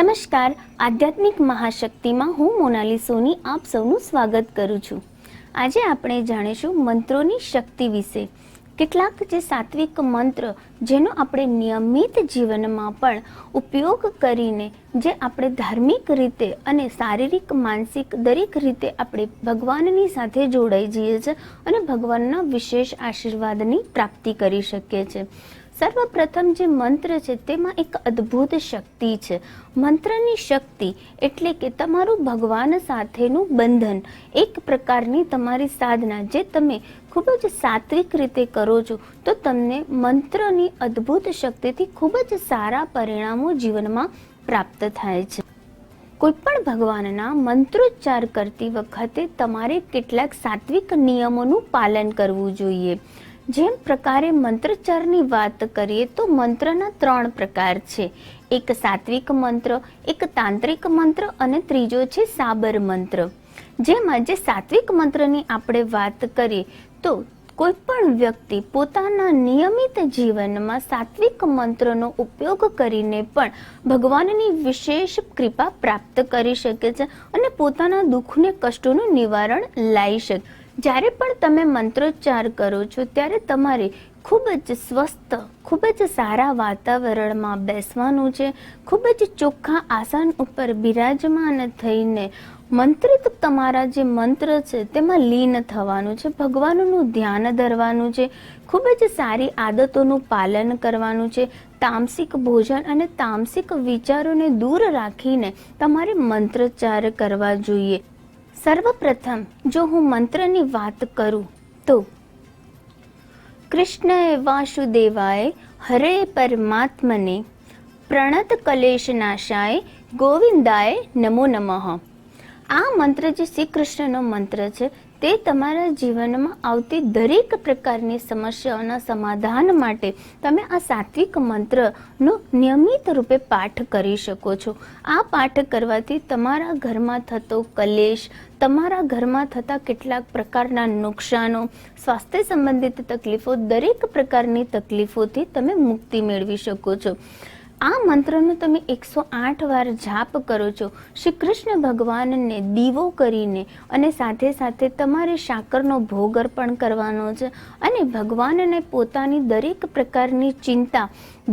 નમસ્કાર, આધ્યાત્મિક મહાશક્તિમાં હું મોનાલી સોની આપ સૌનું સ્વાગત કરું છું. આજે આપણે જાણીશું મંત્રોની શક્તિ વિશે. કેટલાક જે સાત્વિક મંત્ર જેનો આપણે નિયમિત જીવનમાં પણ ઉપયોગ કરીને જે આપણે ધાર્મિક રીતે અને શારીરિક માનસિક દરેક રીતે આપણે ભગવાનની સાથે જોડાઈ જઈએ છીએ અને ભગવાનના વિશેષ આશીર્વાદની પ્રાપ્તિ કરી શકીએ છીએ. સર્વપ્રથમ જે મંત્ર છે તેમાં એક અદ્ભુત શક્તિ છે. મંત્રની શક્તિ એટલે કે તમારું ભગવાન સાથેનું બંધન, એક પ્રકારની તમારી સાધના જે તમે ખૂબ જ સાત્વિક રીતે કરો છો તો તમને મંત્રની અદ્ભુત શક્તિથી ખૂબ જ સારા પરિણામો જીવનમાં પ્રાપ્ત થાય છે. કોઈ પણ ભગવાનના મંત્રોચ્ચાર કરતી વખતે તમારે કેટલાક સાત્વિક નિયમોનું પાલન કરવું જોઈએ. જેમ પ્રકારે મંત્રોચ્ચારની વાત કરીએ તો મંત્રના 3 પ્રકાર છે. એક સાત્વિક મંત્ર, એક તાંત્રિક મંત્ર અને ત્રીજો છે સાબર મંત્ર. જેમાં જે સાત્વિક મંત્રની આપણે વાત કરીએ તો કોઈ પણ વ્યક્તિ પોતાના નિયમિત જીવનમાં સાત્વિક મંત્રનો ઉપયોગ કરીને પણ ભગવાનની વિશેષ કૃપા પ્રાપ્ત કરી શકે છે અને પોતાના દુઃખને કષ્ટોનું નિવારણ લાવી શકે. જ્યારે પણ તમે મંત્રોચ્ચાર કરો છો ત્યારે તમારે ખૂબ જ સ્વસ્થ, ખૂબ જ સારા વાતાવરણમાં બેસવાનું છે. ખૂબ જ ચોખ્ખા આસન ઉપર બિરાજમાન થઈને મંત્રિત તમારા જે મંત્ર છે તેમાં લીન થવાનું છે. ભગવાનનું ધ્યાન ધરવાનું છે. ખૂબ જ સારી આદતોનું પાલન કરવાનું છે. તામસિક ભોજન અને તામસિક વિચારોને દૂર રાખીને તમારે મંત્રોચ્ચાર કરવા જોઈએ. સર્વપ્રથમ જો હું મંત્રની વાત કરું તો કૃષ્ણ વાસુદેવાય હરે પરમાત્મને પ્રણત કલેશ નાશાય ગોવિંદાય નમો નમઃ. આ મંત્ર જે શ્રી કૃષ્ણનો મંત્ર છે તે તમારા જીવનમાં આવતી દરેક પ્રકારની સમસ્યાઓના સમાધાન માટે તમે આ સાત્વિક મંત્રનો નિયમિત રૂપે પાઠ કરી શકો છો. આ પાઠ કરવાથી તમારા ઘરમાં થતો કલેશ, તમારા ઘરમાં થતા કેટલાક પ્રકારના નુકસાનો, સ્વાસ્થ્ય સંબંધિત તકલીફો, દરેક પ્રકારની તકલીફોથી તમે મુક્તિ મેળવી શકો છો. આ મંત્રનો તમે 108 વાર જાપ કરો છો. શ્રી કૃષ્ણ ભગવાનને દીવો કરીને અને સાથે સાથે તમારે સાકરનો ભોગ અર્પણ કરવાનો છે અને ભગવાનને પોતાની દરેક પ્રકારની ચિંતા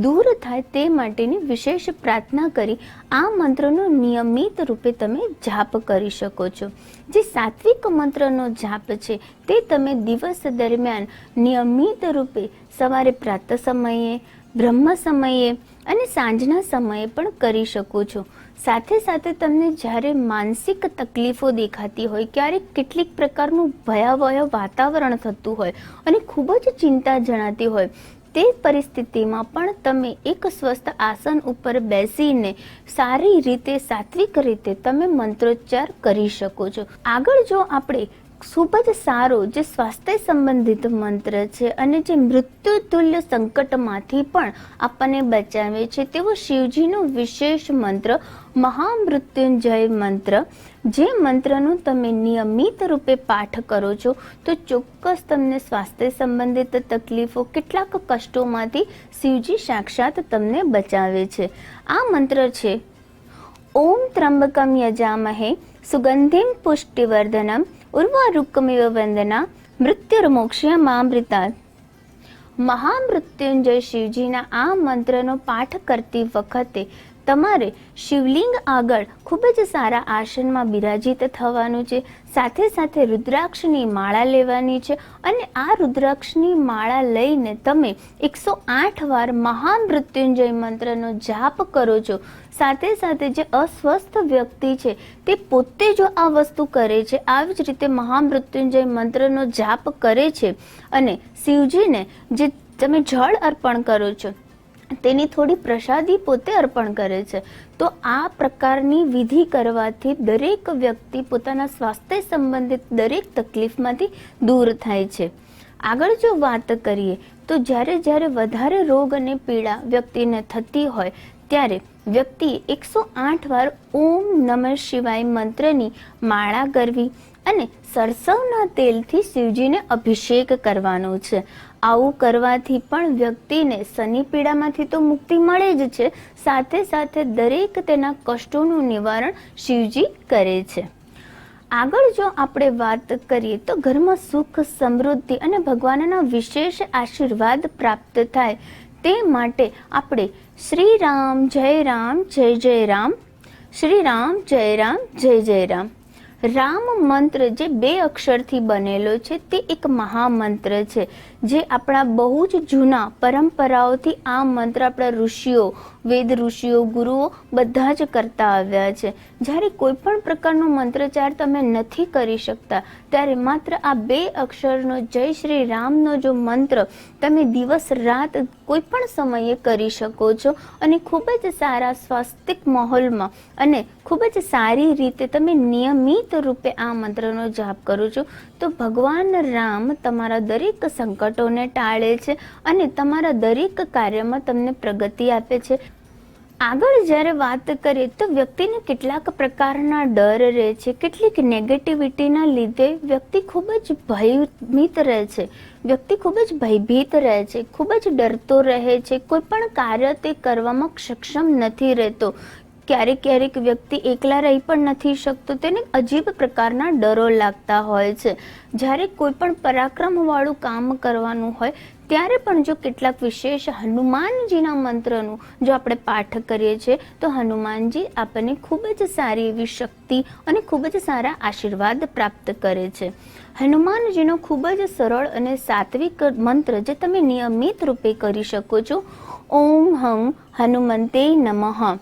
દૂર થાય તે માટેની વિશેષ પ્રાર્થના કરી આ મંત્રનો નિયમિત રૂપે તમે જાપ કરી શકો છો. જે સાત્વિક મંત્રનો જાપ છે તે તમે દિવસ દરમિયાન નિયમિત રૂપે સવારે પ્રાતઃ સમયે, બ્રહ્મ સમયે અને સાંજના સમયે પણ કરી શકો છો. સાથે સાથે તમને જ્યારે માનસિક તકલીફો દેખાતી હોય, ક્યારેક કેટલીક પ્રકારનું ભયાવહ વાતાવરણ થતું હોય અને ખૂબ જ ચિંતા જણાતી હોય, તે પરિસ્થિતિમાં પણ તમે એક સ્વસ્થ આસન ઉપર બેસીને સારી રીતે સાત્વિક રીતે તમે મંત્રોચ્ચાર કરી શકો છો. આગળ જો આપણે ખૂબ જ સારો જે સ્વાસ્થ્ય સંબંધિત મંત્ર છે અને જે મૃત્યુતુલ્ય સંકટમાંથી પણ આપણને બચાવે છે તેવો શિવજીનો વિશેષ મંત્ર મહામૃત્યુંજય મંત્ર, જે મંત્રનો તમે નિયમિત રૂપે પાઠ કરો છો તો ચોક્કસ તમને સ્વાસ્થ્ય સંબંધિત તકલીફો, કેટલાક કષ્ટોમાંથી શિવજી સાક્ષાત તમને બચાવે છે. આ મંત્ર છે ઓમ ત્રંબકમ યજામહે સુગંધિમ પુષ્ટિવર્ધનમ ઉર્વારુકમિવ વંદના મૃત્યુર્મોક્ષ્યમામૃતાત. મહામૃત્યુંજય શિવજીના આ મંત્રનો પાઠ કરતી વખતે તમારે શિવલિંગ આગળ ખૂબ જ સારા આસનમાં બિરાજિત થવાનું છે. સાથે સાથે રુદ્રાક્ષની માળા લેવાની છે અને આ રુદ્રાક્ષની માળા લઈને તમે 108 વાર મહામૃત્યુંજય મંત્રનો જાપ કરો છો. સાથે સાથે જે અસ્વસ્થ વ્યક્તિ છે તે પોતે જો આ વસ્તુ કરે છે, આવી જ રીતે મહામૃત્યુંજય મંત્રનો જાપ કરે છે અને શિવજીને જે તમે જળ અર્પણ કરો છો તેની થોડી પ્રસાદી પોતે અર્પણ કરે છે, તો આ પ્રકારની વિધિ કરવાથી દરેક વ્યક્તિ પોતાના સ્વાસ્થ્ય સંબંધિત દરેક તકલીફમાંથી દૂર થાય છે. આગળ જો વાત કરીએ તો જ્યારે વધારે રોગ અને પીડા વ્યક્તિને થતી હોય ત્યારે વ્યક્તિ 108 વાર ઓમ નમઃ શિવાય મંત્રની માળા કરવી અને સરસવના તેલથી શિવજીને અભિષેક કરવાનો છે. આવું કરવાથી પણ વ્યક્તિને શનિ પીડામાંથી તો મુક્તિ મળે જ છે, સાથે સાથે દરેક તેના કષ્ટોનું નિવારણ શિવજી કરે છે. આગળ જો આપણે વાત કરીએ તો ઘરમાં સુખ, સમૃદ્ધિ અને ભગવાનના વિશેષ આશીર્વાદ પ્રાપ્ત થાય તે માટે આપણે શ્રી રામ જય રામ જય જય રામ, શ્રી રામ જય રામ જય જય રામ. રામ મંત્ર જે 2 અક્ષરથી બનેલો છે તે એક મહામંત્ર છે, જે આપણા બહુ જ જૂના પરંપરાઓથી આ મંત્ર આપણા ઋષિઓ, વેદ ઋષિઓ, ગુરુઓ બધા જ કરતા આવ્યા છે. જ્યારે કોઈ પણ પ્રકારનો મંત્રચાર તમે નથી કરી શકતા ત્યારે માત્ર આ 2 અક્ષરનો જય શ્રી રામનો જો મંત્ર તમે દિવસ રાત કોઈ પણ સમયે કરી શકો છો અને ખૂબ જ સારા સ્વાસ્તિક માહોલમાં અને ખૂબ જ સારી રીતે તમે નિયમિત રૂપે આ મંત્રનો જાપ કરો છો તો ભગવાન રામ તમારા દરેક સંકટોને ટાળે છે અને તમારા દરેક કાર્યમાં તમને પ્રગતિ આપે છે. આગળ જ્યારે વાત કરીએ તો વ્યક્તિને કેટલાક પ્રકારના ડર રહે છે, કેટલીક નેગેટિવિટીના લીધે વ્યક્તિ ખૂબ જ ભયભીત રહે છે, વ્યક્તિ ખૂબ જ ભયભીત રહે છે, ખૂબ જ ડરતો રહે છે, કોઈ પણ કાર્ય તે કરવામાં સક્ષમ નથી રહેતો. ક્યારેક ક્યારેક વ્યક્તિ એકલા રહી પણ નથી શકતો, તેને અજીબ પ્રકારના ડરો લાગતા હોય છે. જ્યારે કોઈ પણ પરાક્રમવાળું કામ કરવાનું હોય ત્યારે પણ જો કેટલાક વિશેષ હનુમાનજીના મંત્રનું જો આપણે પાઠ કરીએ છીએ તો હનુમાનજી આપણને ખૂબ જ સારી એવી શક્તિ અને ખૂબ જ સારા આશીર્વાદ પ્રાપ્ત કરે છે. હનુમાનજીનો ખૂબ જ સરળ અને સાત્વિક મંત્ર જે તમે નિયમિત રૂપે કરી શકો છો, ઓમ હં હનુમંતે નમઃ.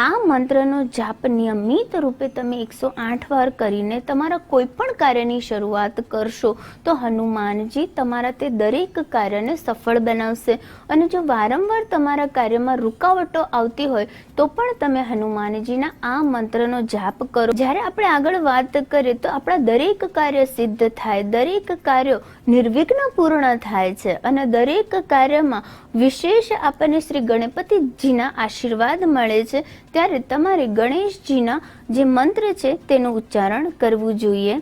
આ મંત્રનો જાપ નિયમિત રૂપે તમે 108 વાર કરીને તમારા કોઈ પણ કાર્યની શરૂઆત કરશો તો હનુમાનજી તમારા તે દરેક કાર્યને સફળ બનાવશે. અને જો વારંવાર તમારા કાર્યમાં રૂકાવટો આવતી હોય તો પણ તમે હનુમાનજીના આ મંત્રનો જાપ કરો. જ્યારે આપણે આગળ વાત કરીએ તો આપણા દરેક કાર્ય સિદ્ધ થાય, દરેક કાર્યો નિર્વિઘ્ન પૂર્ણ થાય છે અને દરેક કાર્યમાં વિશેષ આપણને શ્રી ગણપતિજીના આશીર્વાદ મળે છે. ત્યારે તમારે ગણેશજીના જે મંત્ર છે તેનું ઉચ્ચારણ કરવું જોઈએ.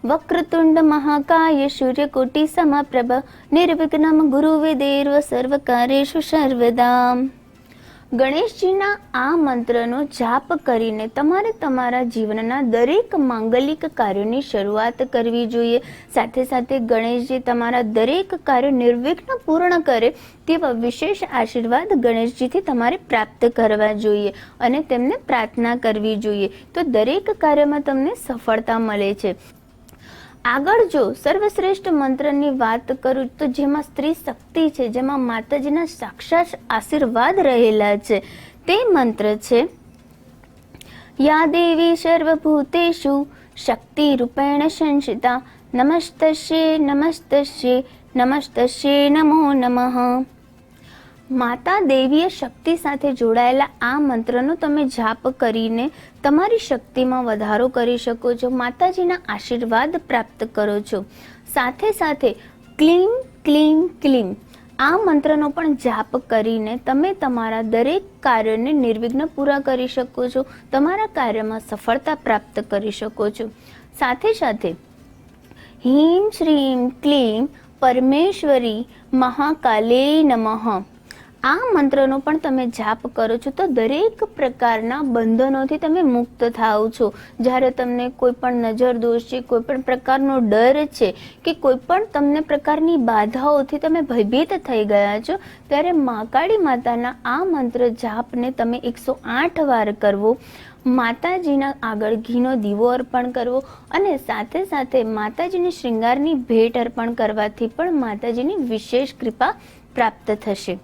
વક્રતુંડ મહાકાય સૂર્યકોટિ સમપ્રભ નિર્વિઘ્નમ ગુરુવે દેવ સર્વકાર્યેષુ સર્વદા. ગણેશજીના આ મંત્રનો જાપ કરીને તમારે તમારા જીવનના દરેક માંગલિક કાર્યોની શરૂઆત કરવી જોઈએ. સાથે સાથે ગણેશજી તમારા દરેક કાર્યો નિર્વિઘ્ન પૂર્ણ કરે તેવા વિશેષ આશીર્વાદ ગણેશજીથી તમારે પ્રાપ્ત કરવા જોઈએ અને તેમને પ્રાર્થના કરવી જોઈએ તો દરેક કાર્યમાં તમને સફળતા મળે છે. આગળ જો સર્વશ્રેષ્ઠ મંત્રની વાત કરું તો જેમાં સ્ત્રી શક્તિ છે, જેમાં માતાજીના સાક્ષાત આશીર્વાદ રહેલા છે, તે મંત્ર છે યા દેવી સર્વભૂતેષુ શક્તિ રૂપેણ સંસ્થિતા નમસ્તસ્યે નમસ્તસ્યે નમસ્તસ્યે નમો નમઃ. માતા દેવીય શક્તિ સાથે જોડાયેલા આ મંત્રનો તમે જાપ કરીને તમારી શક્તિમાં વધારો કરી શકો છો, માતાજીના આશીર્વાદ પ્રાપ્ત કરો છો. સાથે સાથે ક્લીમ ક્લીમ ક્લીમ આ મંત્રનો પણ જાપ કરીને તમે તમારા દરેક કાર્યોને નિર્વિઘ્ન પૂરા કરી શકો છો, તમારા કાર્યમાં સફળતા પ્રાપ્ત કરી શકો છો. સાથે સાથે હીમ શ્રીમ ક્લીમ પરમેશ્વરી મહાકાલે નમઃ આ મંત્રનો પણ તમે જાપ કરો છો તો દરેક પ્રકારના બંધનોથી તમે મુક્ત થાઓ છો. જ્યારે તમને કોઈ પણ નજર દોષ છે, કોઈ પણ પ્રકારનો ડર છે કે કોઈ પણ તમને પ્રકારની બાધાઓથી તમે ભયભીત થઈ ગયા છો ત્યારે મહાકાળી માતાના આ મંત્ર જાપને તમે 108 વાર કરવો. માતાજીના આગળ ઘીનો દીવો અર્પણ કરવો અને સાથે સાથે માતાજીની શૃંગારની ભેટ અર્પણ કરવાથી પણ માતાજીની વિશેષ કૃપા પ્રાપ્ત થશે.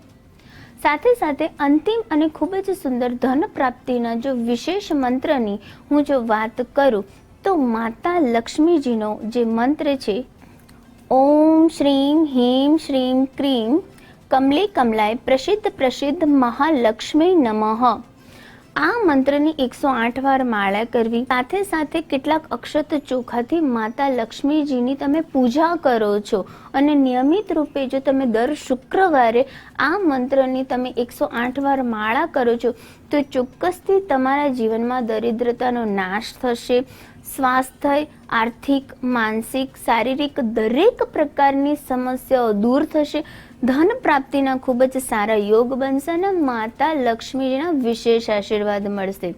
સાથે સાથે અંતિમ અને ખૂબ જ સુંદર ધન પ્રાપ્તિના જો વિશેષ મંત્રની હું જો વાત કરું તો માતા લક્ષ્મીજીનો જે મંત્ર છે ઓમ શ્રીમ હીમ શ્રીમ ક્રીમ કમલે કમલાય પ્રસિદ્ધ મહાલક્ષ્મી નમઃ. આ મંત્રની 108 વાર માળા કરવી, સાથે સાથે કેટલાક અક્ષત ચોખાથી માતા લક્ષ્મીજીની તમે પૂજા કરો છો અને નિયમિત રૂપે જો તમે દર શુક્રવારે આ મંત્રની તમે 108 વાર માળા કરો છો તો ચોક્કસથી તમારા જીવનમાં દરિદ્રતાનો નાશ થશે. સ્વાસ્થ્ય, આર્થિક, માનસિક, શારીરિક દરેક પ્રકારની સમસ્યાઓ દૂર થશે. ધન પ્રાપ્તિના ખૂબ જ સારા યોગ બનશે અને માતા લક્ષ્મીજીના વિશેષ આશીર્વાદ મળશે.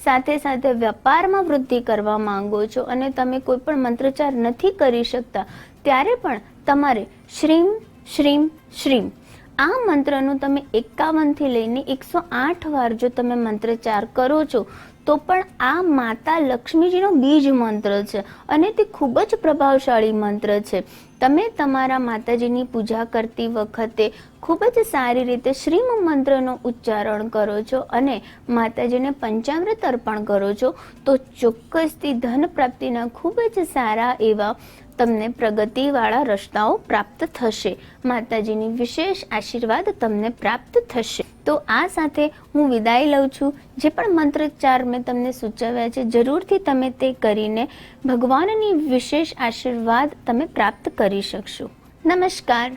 સાથે સાથે વેપારમાં વૃદ્ધિ કરવા માંગો છો અને તમે કોઈ પણ મંત્રચાર નથી કરી શકતા, ત્યારે પણ તમારે શ્રીમ શ્રીમ શ્રીમ આ મંત્રનું તમે 51 થી લઈને 108 વાર જો તમે મંત્રચાર કરો છો તો પણ આ માતા લક્ષ્મીજીનો બીજ મંત્ર છે અને તે ખૂબ જ પ્રભાવશાળી મંત્ર છે. તમે તમારા માતાજીની પૂજા કરતી વખતે ખૂબ જ સારી રીતે શ્રીમ મંત્રનો ઉચ્ચારણ કરો છો અને માતાજીને પંચામૃત અર્પણ કરો છો તો ચોક્કસથી ધન પ્રાપ્તિના ખૂબ જ સારા એવા તમને પ્રગતિવાળા રસ્તાઓ પ્રાપ્ત થશે. માતાજીની વિશેષ આશીર્વાદ તમને પ્રાપ્ત થશે. તો આ સાથે હું વિદાય લઉં છું. જે પણ મંત્રોચ્ચાર મેં તમને સૂચવ્યા છે જરૂરથી તમે તે કરીને ભગવાનની વિશેષ આશીર્વાદ તમે પ્રાપ્ત કરી શકશો. નમસ્કાર.